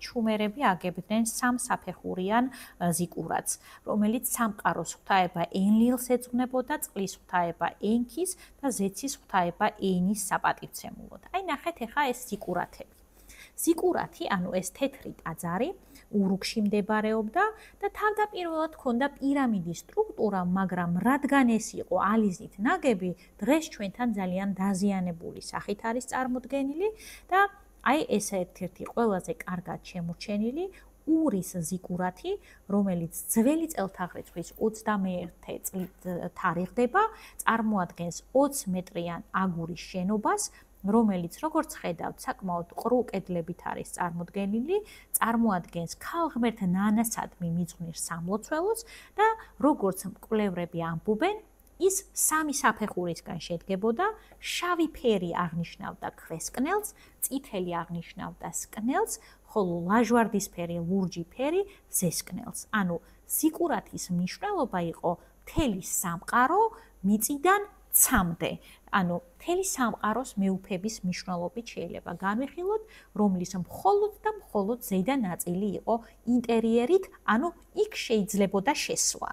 ჩუმერები აგებდნენ სამსაფეხურიან ზიკურათს, რომელიც სამყაროს ღვთაება ენლილს ეძღვნებოდა, წყლის ღვთაება ენქის და ზეცის ღვთაება ენის საპატივცემულოდ. აი ნახეთ ახლა ეს ზიკურათები. ზიკურათი, ანუ ეს თეთრი ტაძარი ურუქში მდებარეობდა და თავდაპირველად ჰქონდა პირამიდის სტრუქტურა, მაგრამ რადგან ეს იყო ალიზით ნაგები, დღეს ჩვენთან ძალიან დაზიანებული სახით არის წარმოდგენილი და აი ეს ერთ-ერთი ყველაზე კარგად შემორჩენილი ურის ზიკურათი, რომელიც ძველი წელთაღრიცხვის 21 წლით თარიღდება, წარმოადგენს 20 მეტრიან აგურის შენობას, რომელიც როგორც ხედავთ, საკმაოდ ყრუ კედლებით არის წარმოდგენილი, წარმოადგენს ქალღმერთ ნანასადმი მიძღვნილ სამლოცველოს და როგორც მკვლევრები ამბობენ, ის სამი საფეხურისგან შედგებოდა, შავი ფერი აღნიშნავდა ქვესკნელს, წითელი აღნიშნავდა სკნელს, ხოლო ლაჟვარდისფერი, ლურჯი ფერი ზესკნელს. ანუ ზიკურათის მნიშვნელობა იყო მთელი სამყარო მიწიდან ცამდე. ანუ მთელი სამყაროს მეუფების მნიშვნელობით შეიძლება განვიხილოთ, რომლის მხოლოდ და მხოლოდ ზედა ნაწილი იყო ინტერიერით, ანუ იქ შეიძლებოდა შესვლა.